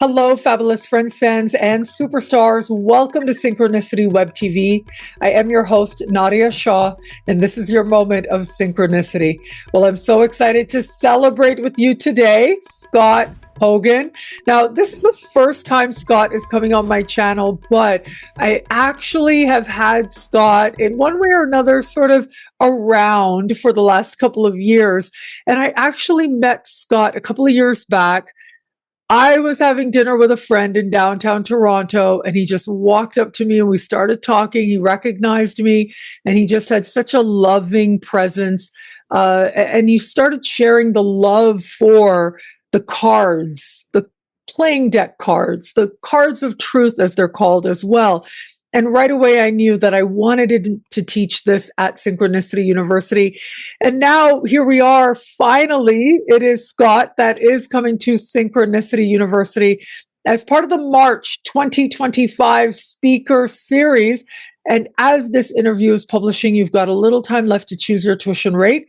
Hello, fabulous friends, fans, and superstars. Welcome to Synchronicity Web TV. I am your host, Nadiya Shah, and this is your moment of synchronicity. Well, I'm so excited to celebrate with you today, Scott Hogan. Now, this is the first time Scott is coming on my channel, but I actually have had Scott in one way or another sort of around for the last couple of years. And I actually met Scott a couple of years back. I was having dinner with a friend in downtown Toronto, and he just walked up to me and we started talking. He recognized me, and he just had such a loving presence. And he started sharing the love for the cards, the playing deck cards, the cards of truth, as they're called as well. And right away, I knew that I wanted to teach this at Synchronicity University. And now here we are. Finally, it is Scott that is coming to Synchronicity University as part of the March 2025 speaker series. And as this interview is publishing, you've got a little time left to choose your tuition rate.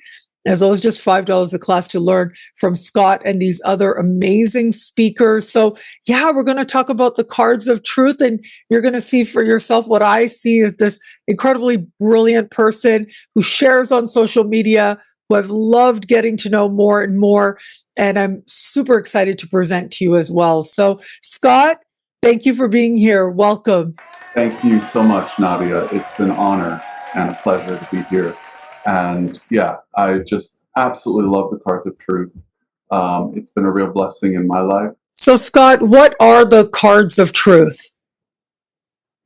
As always, just $5 a class to learn from Scott and these other amazing speakers. So yeah, we're going to talk about the cards of truth, and you're going to see for yourself what I see as this incredibly brilliant person who shares on social media, who I've loved getting to know more and more. And I'm super excited to present to you as well. So Scott, thank you for being here. Welcome. Thank you so much, Nadiya. It's an honor and a pleasure to be here. And yeah, I just absolutely love the cards of truth. It's been a real blessing in my life. So Scott, what are the cards of truth?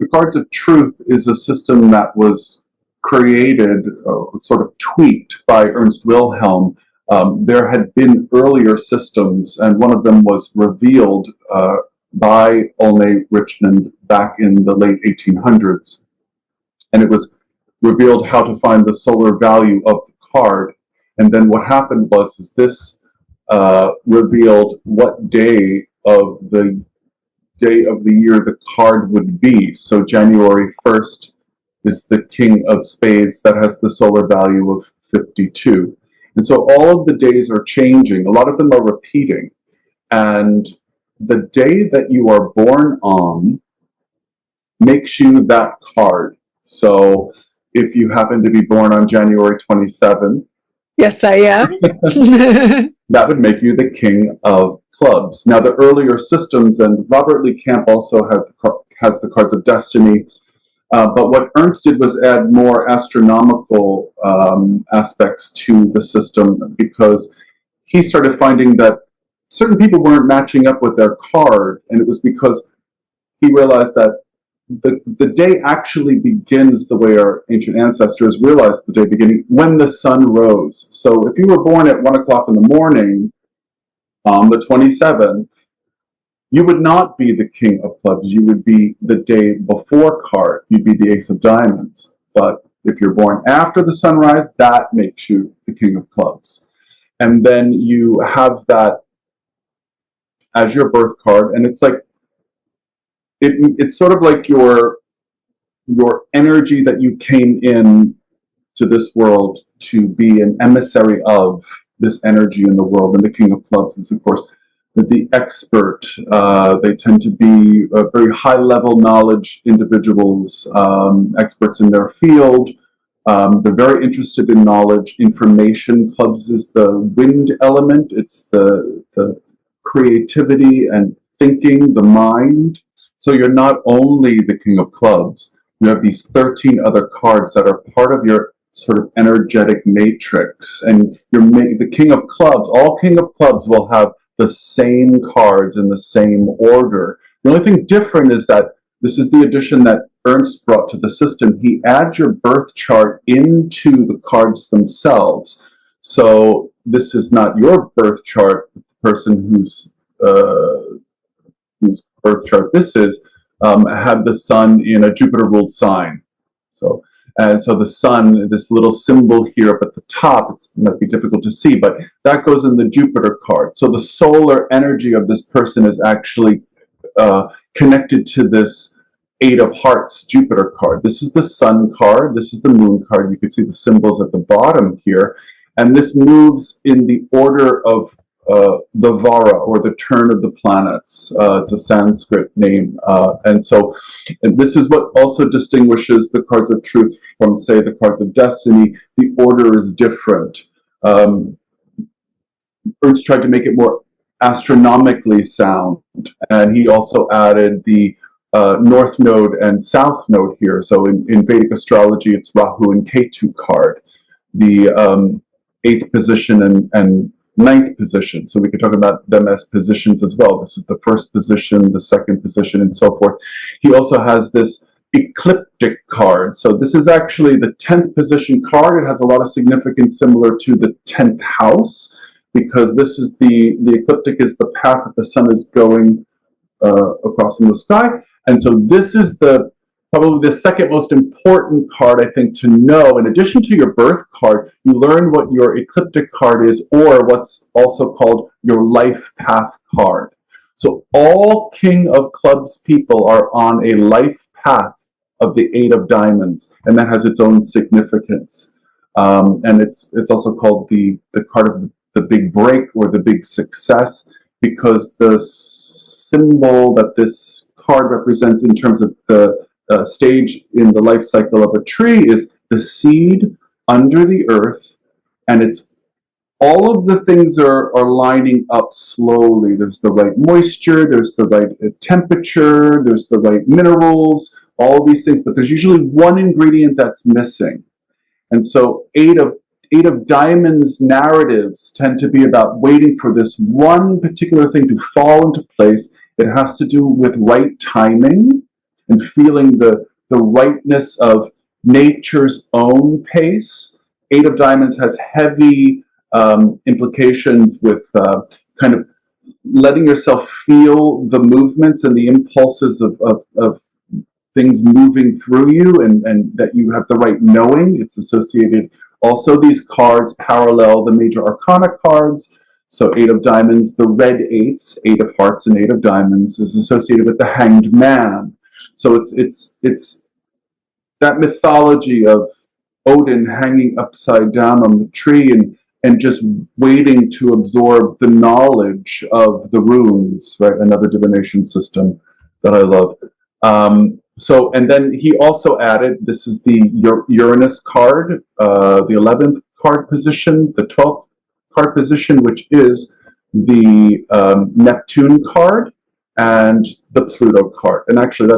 The cards of truth is a system that was created, sort of tweaked by Ernst Wilhelm. There had been earlier systems, and one of them was revealed by Olney Richmond back in the late 1800s. And it was revealed how to find the solar value of the card. And then what happened was this revealed what day of the year the card would be. So January 1st is the King of Spades that has the solar value of 52. And so all of the days are changing. A lot of them are repeating. And the day that you are born on makes you that card. So if you happen to be born on January 27th, yes, I am. that would make you the King of Clubs. Now, the earlier systems, and Robert Lee Camp also has the cards of destiny, but what Ernst did was add more astronomical aspects to the system, because he started finding that certain people weren't matching up with their card, and it was because he realized that the day actually begins the way our ancient ancestors realized the day beginning, when the sun rose. So if you were born at 1 o'clock in the morning on the 27th, you would not be the King of Clubs. You would be the day before card. You'd be the Ace of Diamonds. But if you're born after the sunrise, that makes you the King of Clubs. And then you have that as your birth card, and it's like, it's sort of like your energy that you came in to this world to be an emissary of this energy in the world. And the King of Clubs is, of course, the expert. They tend to be very high-level knowledge individuals, experts in their field. They're very interested in knowledge. Information. Clubs is the wind element. It's the creativity and thinking, the mind. So you're not only the King of Clubs, you have these 13 other cards that are part of your sort of energetic matrix. And the King of Clubs, all King of Clubs will have the same cards in the same order. The only thing different is that this is the addition that Ernst brought to the system. He adds your birth chart into the cards themselves. So this is not your birth chart, the person whose birth chart this is, had the sun in a Jupiter-ruled sign. So the sun, this little symbol here up at the top, it might be difficult to see, but that goes in the Jupiter card. So the solar energy of this person is actually connected to this Eight of Hearts Jupiter card. This is the sun card. This is the moon card. You can see the symbols at the bottom here. And this moves in the order of the Vara, or the turn of the planets. It's a Sanskrit name. And this is what also distinguishes the cards of truth from, say, the cards of destiny. The order is different. Ernst tried to make it more astronomically sound, and he also added the North Node and South Node here. So in Vedic astrology, it's Rahu and Ketu card, the 8th position and 9th position. So we could talk about them as positions as well. This is the first position, the second position, and so forth. He also has this ecliptic card. So this is actually the 10th position card. It has a lot of significance similar to the 10th house, because this is the ecliptic is the path that the sun is going across in the sky. And so this is probably the second most important card, I think, to know. In addition to your birth card, you learn what your ecliptic card is, or what's also called your life path card. So all King of Clubs people are on a life path of the 8 of Diamonds, and that has its own significance. And it's also called the card of the big break, or the big success, because the symbol that this card represents in terms of the stage in the life cycle of a tree is the seed under the earth, and it's all of the things are lining up slowly. There's the right moisture, there's the right temperature, there's the right minerals, all these things, but there's usually one ingredient that's missing. And so eight of Diamonds narratives tend to be about waiting for this one particular thing to fall into place. It has to do with right timing and feeling the rightness of nature's own pace. 8 of Diamonds has heavy implications with kind of letting yourself feel the movements and the impulses of things moving through you, and that you have the right knowing. It's associated. Also, these cards parallel the major arcana cards. So 8 of Diamonds, the red 8s, 8 of Hearts and 8 of Diamonds, is associated with the Hanged Man. So it's that mythology of Odin hanging upside down on the tree and just waiting to absorb the knowledge of the runes, right? Another divination system that I love. And then he also added, this is the Uranus card, the 11th card position, the 12th card position, which is the Neptune card and the Pluto card. And actually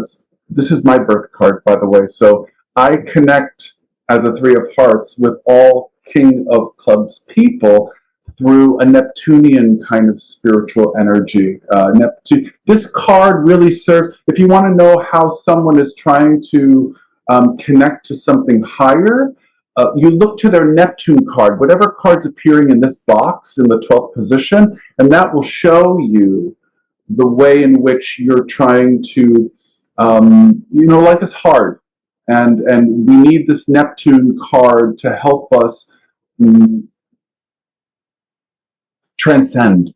this is my birth card, by the way. So I connect as a 3 of Hearts with all King of Clubs people through a Neptunian kind of spiritual energy. This card really serves, if you want to know how someone is trying to connect to something higher, you look to their Neptune card, whatever card's appearing in this box in the 12th position, and that will show you the way in which you're trying to, life is hard. And we need this Neptune card to help us transcend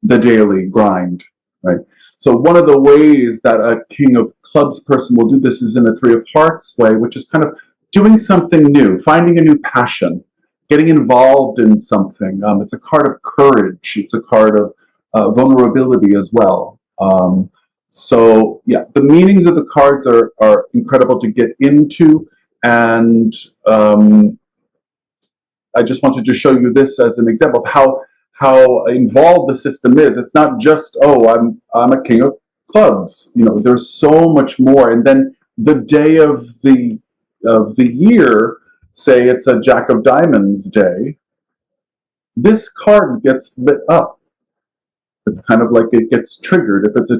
the daily grind, right? So one of the ways that a King of Clubs person will do this is in a 3 of Hearts way, which is kind of doing something new, finding a new passion, getting involved in something. It's a card of courage. It's a card of vulnerability as well. So yeah, the meanings of the cards are incredible to get into, and I just wanted to show you this as an example of how involved the system is. It's not just, oh, I'm a King of Clubs. There's so much more. And then the day of the year, say it's a Jack of Diamonds day, this card gets lit up. It's kind of like it gets triggered. If it's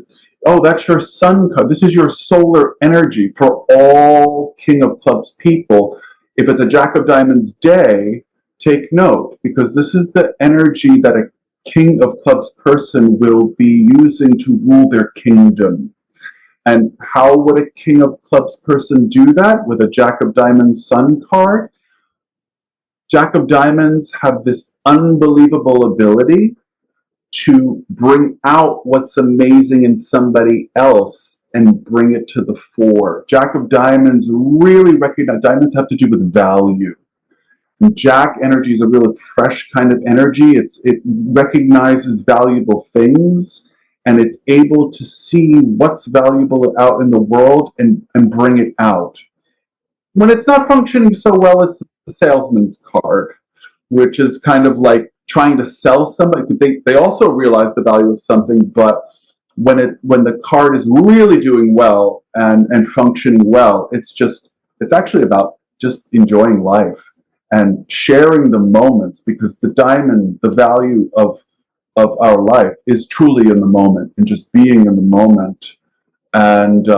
that's your sun card. This is your solar energy for all King of Clubs people. If it's a Jack of Diamonds day, take note, because this is the energy that a King of Clubs person will be using to rule their kingdom. And how would a King of Clubs person do that with a Jack of Diamonds sun card? Jack of Diamonds have this unbelievable ability to bring out what's amazing in somebody else and bring it to the fore. Jack of Diamonds really recognize diamonds have to do with value. And Jack energy is a really fresh kind of energy. It recognizes valuable things, and it's able to see what's valuable out in the world and bring it out. When it's not functioning so well, it's the salesman's card, which is kind of like trying to sell somebody. They also realize the value of something, but when the card is really doing well and functioning well, it's actually about just enjoying life and sharing the moments, because the diamond, the value of our life is truly in the moment and just being in the moment. And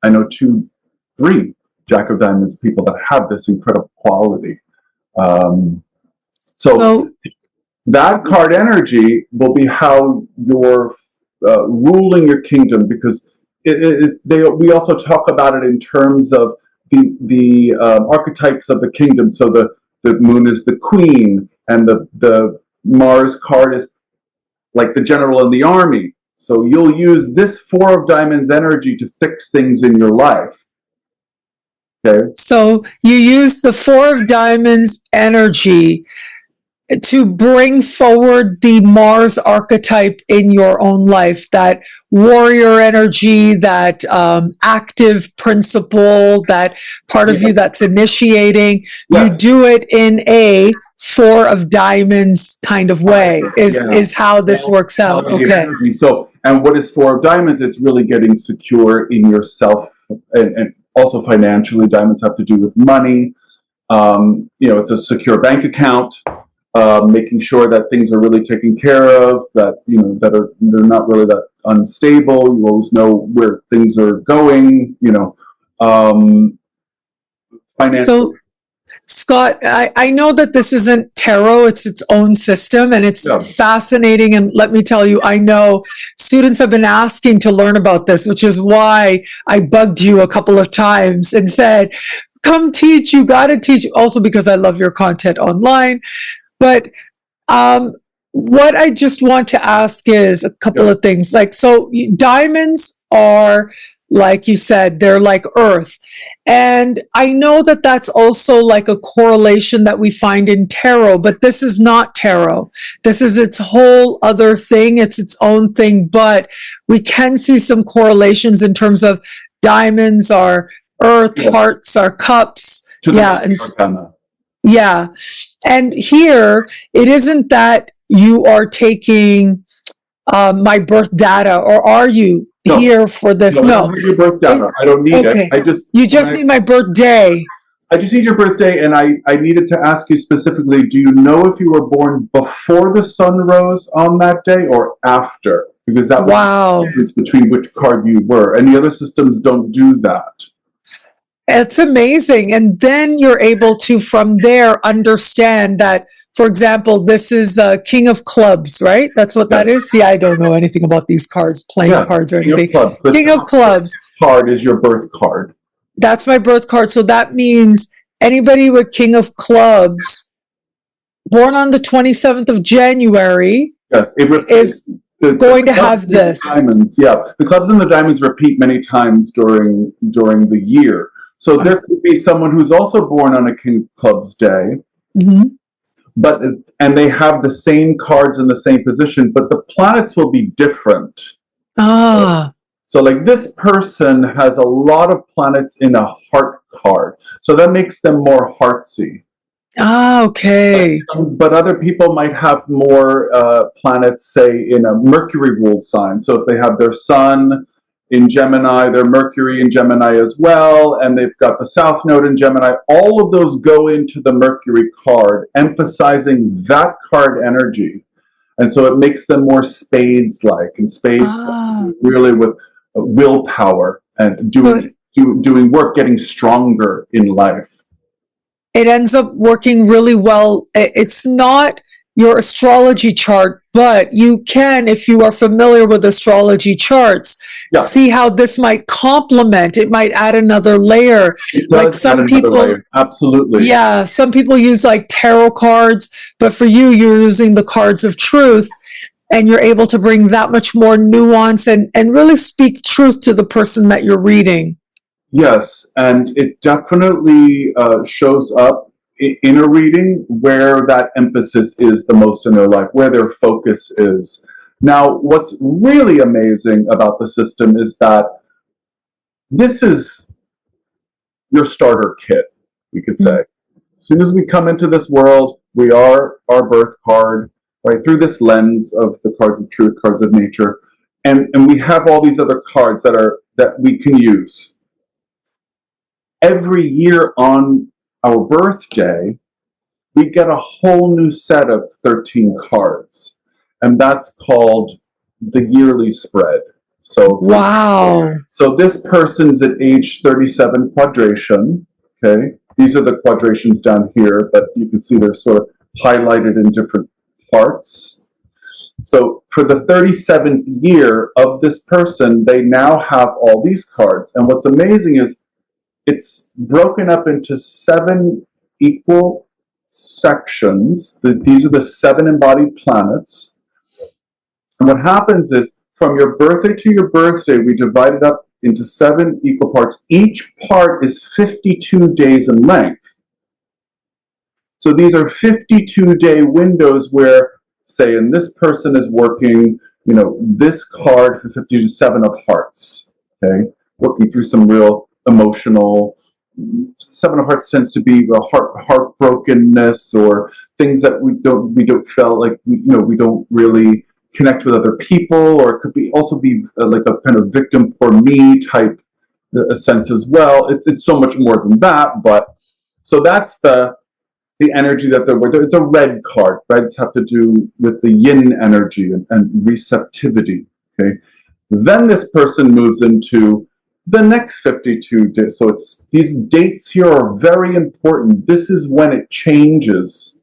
I know 3 Jack of Diamonds people that have this incredible quality. So that card energy will be how you're ruling your kingdom, because we also talk about it in terms of the archetypes of the kingdom. So the moon is the queen, and the Mars card is like the general in the army. So you'll use this 4 of Diamonds energy to fix things in your life. Okay. So you use the 4 of Diamonds energy to bring forward the Mars archetype in your own life, that warrior energy, that active principle, that part of you that's initiating. Yes. You do it in a 4 of Diamonds kind of way, is how this works out. Okay. So, and what is 4 of Diamonds? It's really getting secure in yourself, and also financially. Diamonds have to do with money. It's a secure bank account. Making sure that things are really taken care of, that they're not really that unstable. You always know where things are going. So, Scott, I know that this isn't tarot; it's its own system, and it's fascinating. And let me tell you, I know students have been asking to learn about this, which is why I bugged you a couple of times and said, "Come teach! You got to teach!" Also, because I love your content online. But what I just want to ask is a couple of things. Like, so diamonds are, like you said, they're like Earth. And I know that that's also like a correlation that we find in tarot, but this is not tarot. This is its whole other thing. It's its own thing, but we can see some correlations in terms of diamonds are Earth, hearts are cups. And here, it isn't that you are taking my birth data, or are you here for this? No. I don't need your birth data. I don't need it. You just need my birthday. I just need your birthday, and I needed to ask you specifically, do you know if you were born before the sun rose on that day or after? Because that was the difference between which card you were. And the other systems don't do that. It's amazing. And then you're able to, from there, understand that, for example, this is King of Clubs, right? That's what that is? See, I don't know anything about these cards, playing cards or anything. King of Clubs. Card is your birth card. That's my birth card. So that means anybody with King of Clubs, born on the 27th of January, is going to have this. Diamonds, the clubs and the diamonds repeat many times during the year. So there could be someone who's also born on a King of Clubs day, and they have the same cards in the same position, but the planets will be different. So like this person has a lot of planets in a heart card, so that makes them more heartsy. Okay. But other people might have more planets, say, in a Mercury ruled sign. So if they have their sun in Gemini, their Mercury in Gemini as well, and they've got the South Node in Gemini, all of those go into the Mercury card, emphasizing that card energy. And so it makes them more spades-like, and spades really with willpower and doing work, getting stronger in life. It ends up working really well. It's not your astrology chart, but you can, if you are familiar with astrology charts, see how this might complement. It might add another layer. Like some people, absolutely. Yeah, some people use like tarot cards, but for you, you're using the cards of truth, and you're able to bring that much more nuance and really speak truth to the person that you're reading. Yes, and it definitely shows up in a reading where that emphasis is the most in their life, where their focus is. Now, what's really amazing about the system is that this is your starter kit, we could say. As soon as we come into this world, we are our birth card, right, through this lens of the cards of truth, cards of nature, and we have all these other cards that we can use. Every year on our birthday, we get a whole new set of 13 cards, and that's called the yearly spread. So Wow. So this person's at age 37 quadration, okay? These are the quadrations down here, but you can see they're sort of highlighted in different parts. So for the 37th year of this person, they now have all these cards. And what's amazing is it's broken up into 7 equal sections. These are the 7 embodied planets. And what happens is from your birthday to your birthday, we divide it up into 7 equal parts. Each part is 52 days in length. So these are 52-day windows where, say, and this person is working, this card for 57 of hearts, okay? Working through some real emotional, 7 of hearts tends to be heartbrokenness or things that we don't feel like, we don't really connect with other people, or it could also be like a kind of victim for me type a sense as well. It's so much more than that, but so that's the energy that it's a red card. Reds have to do with the yin energy and receptivity. Okay, then this person moves into the next 52 days. So it's these dates here are very important. This is when it changes.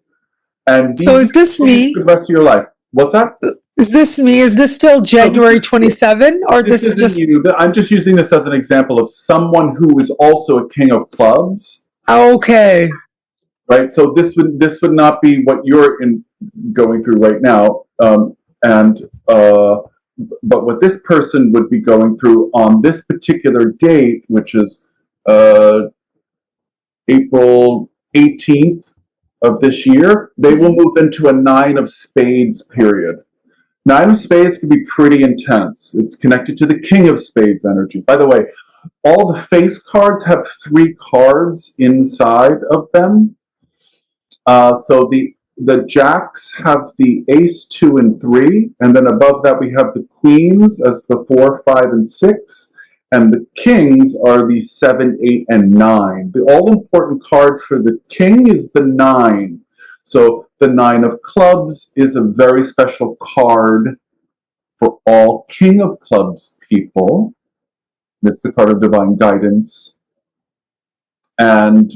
And so is this me? The rest of your life. What's that? Is this me? Is this still January 27? Or this is just you? I'm just using this as an example of someone who is also a king of clubs. Okay. Right. So this would not be what you're going through right now. But what this person would be going through on this particular date, which is April 18th of this year, they will move into a 9 of spades period. 9 of spades can be pretty intense. It's connected to the king of spades energy. By the way, all the face cards have 3 cards inside of them. So the jacks have the ace, 2, and 3, and then above that we have the queens as the 4, 5, and 6, and the kings are the 7, 8, and 9. The all-important card for the king is the 9. So the 9 of clubs is a very special card for all king of clubs people. It's the card of divine guidance. And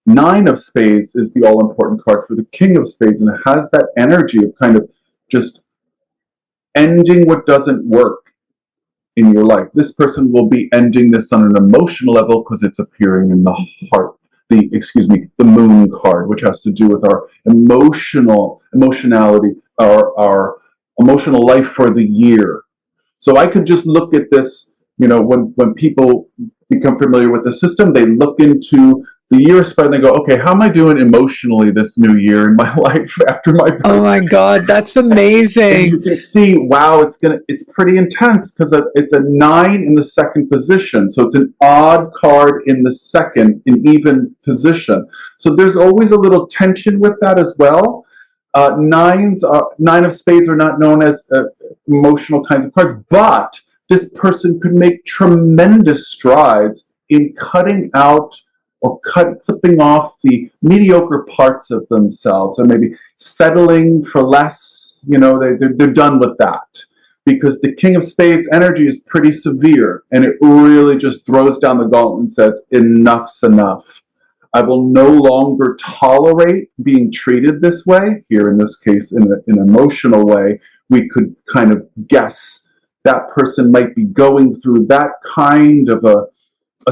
9 of spades is the all-important card for the king of spades, and it has that energy of kind of just ending what doesn't work in your life. This person will be ending this on an emotional level because it's appearing in the heart, the moon card, which has to do with our emotionality, our emotional life for the year. So I could just look at this, when people become familiar with the system, they look into the year spread and they go, okay, how am I doing emotionally this new year in my life after my birthday? Oh my God, that's amazing. And you can see, wow, it's pretty intense because it's a 9 in the second position. So it's an odd card in the second in even position. So there's always a little tension with that as well. 9 of spades are not known as emotional kinds of cards, but this person could make tremendous strides in cutting out or clipping off the mediocre parts of themselves, or maybe settling for less. They're done with that, because the king of spades energy is pretty severe, and it really just throws down the gauntlet and says, enough's enough. I will no longer tolerate being treated this way. Here in this case, in an emotional way, we could kind of guess that person might be going through that kind of a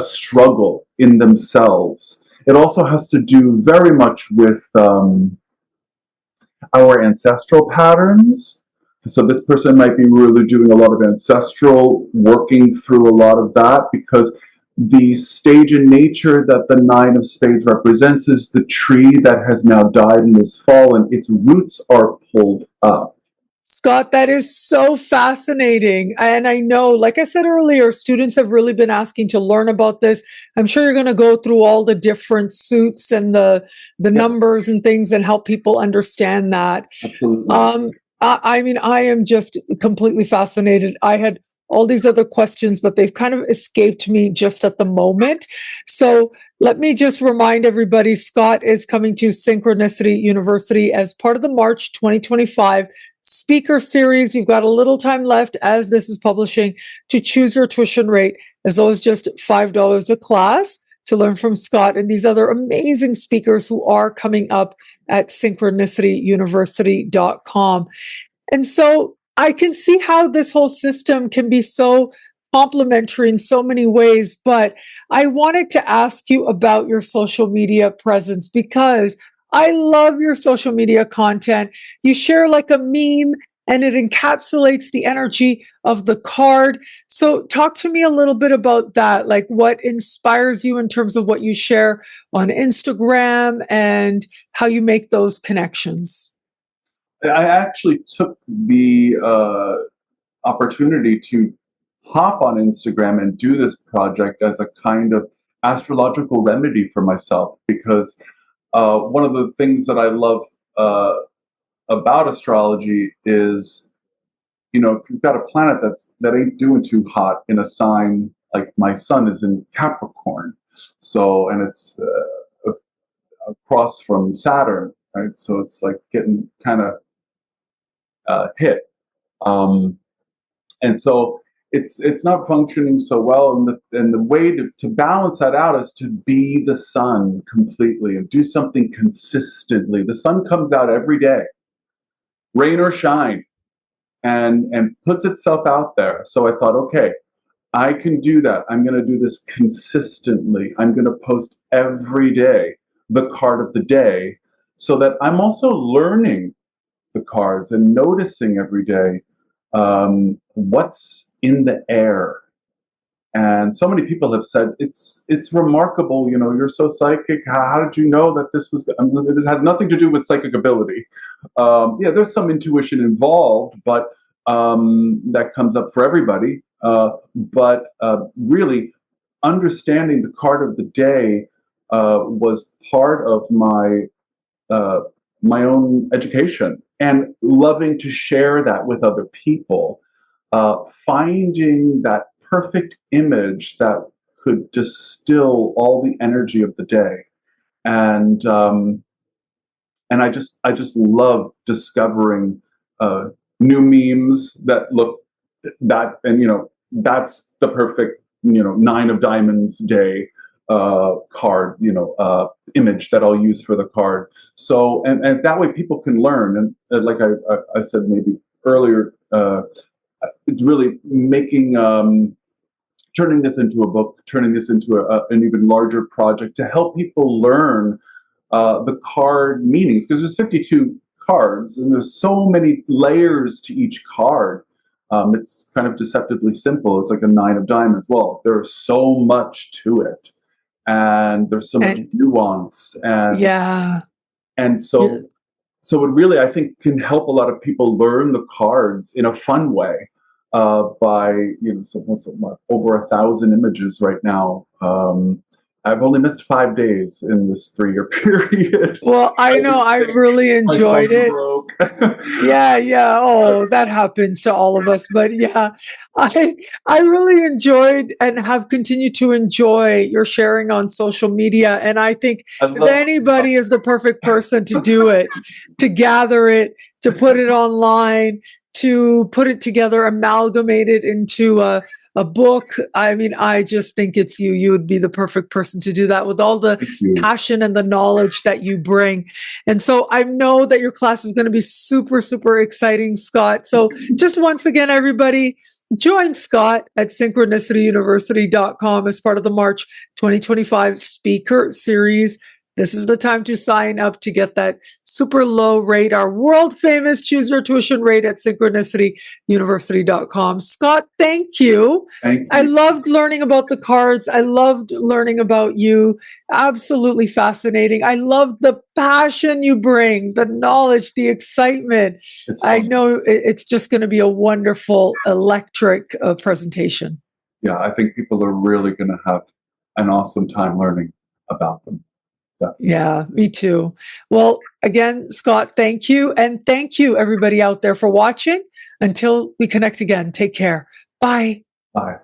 struggle in themselves. It also has to do very much with our ancestral patterns. So this person might be really doing a lot of ancestral, working through a lot of that, because the stage in nature that the Nine of Spades represents is the tree that has now died and is fallen. Its roots are pulled up. Scott, that is so fascinating. And I know, like I said earlier, students have really been asking to learn about this. I'm sure you're going to go through all the different suits and the numbers and things and help people understand that. Absolutely. I mean, I am just completely fascinated. I had all these other questions, but they've kind of escaped me just at the moment. So let me just remind everybody, Scott is coming to Synchronicity University as part of the March 2025 speaker series. You've got a little time left as this is publishing to choose your tuition rate, as low as just $5 a class, to learn from Scott and these other amazing speakers who are coming up at synchronicityuniversity.com. And so I can see how this whole system can be so complementary in so many ways, but I wanted to ask you about your social media presence, because I love your social media content. You share like a meme and it encapsulates the energy of the card. So talk to me a little bit about that, like what inspires you in terms of what you share on Instagram and how you make those connections. I actually took the opportunity to hop on Instagram and do this project as a kind of astrological remedy for myself, because one of the things that I love about astrology is, you know, if you've got a planet that ain't doing too hot in a sign, like my sun is in Capricorn, so, and it's across from Saturn, right? So it's like getting kind of hit, and so it's not functioning so well. And the way to balance that out is to be the sun completely and do something consistently. The sun comes out every day, rain or shine, and puts itself out there. So I thought, okay, I can do that. I'm going to do this consistently. I'm going to post every day the card of the day, so that I'm also learning the cards and noticing every day what's in the air. And so many people have said, it's remarkable, you know, you're so psychic. How did you know that this was, I mean, this has nothing to do with psychic ability. Yeah, there's some intuition involved, but that comes up for everybody. But really, understanding the card of the day was part of my my own education, and loving to share that with other people, finding that perfect image that could distill all the energy of the day. And I just love discovering new memes that look that, and you know, that's the perfect, you know, Nine of Diamonds day card, you know, image that I'll use for the card. So, and that way people can learn. And like I said maybe earlier, it's really making, turning this into a book, turning this into an even larger project to help people learn the card meanings, because there's 52 cards and there's so many layers to each card. It's kind of deceptively simple. It's like a Nine of Diamonds. Well, there's so much to it, and there's so much nuance, and so it really, I think, can help a lot of people learn the cards in a fun way, by, you know, over 1,000 images right now. I've only missed 5 days in this 3-year period. Well, I know I've really enjoyed it. Yeah. Oh, that happens to all of us. But yeah, I really enjoyed and have continued to enjoy your sharing on social media. And I think if anybody is the perfect person to do it, to gather it, to put it online, to put it together, amalgamate it into a book. I mean, I just think it's you. You would be the perfect person to do that with all the passion and the knowledge that you bring. And so I know that your class is going to be super, super exciting, Scott. So just once again, everybody, join Scott at synchronicityuniversity.com as part of the March 2025 speaker series. this is the time to sign up to get that super low rate, our world famous choose your tuition rate at synchronicityuniversity.com. Scott, thank you. Thank you. I loved learning about the cards. I loved learning about you. Absolutely fascinating. I loved the passion you bring, the knowledge, the excitement. I know it's just going to be a wonderful, electric presentation. Yeah, I think people are really going to have an awesome time learning about them. Yeah, me too. Well, again, Scott, thank you. And thank you, everybody out there, for watching. Until we connect again, take care. Bye. Bye.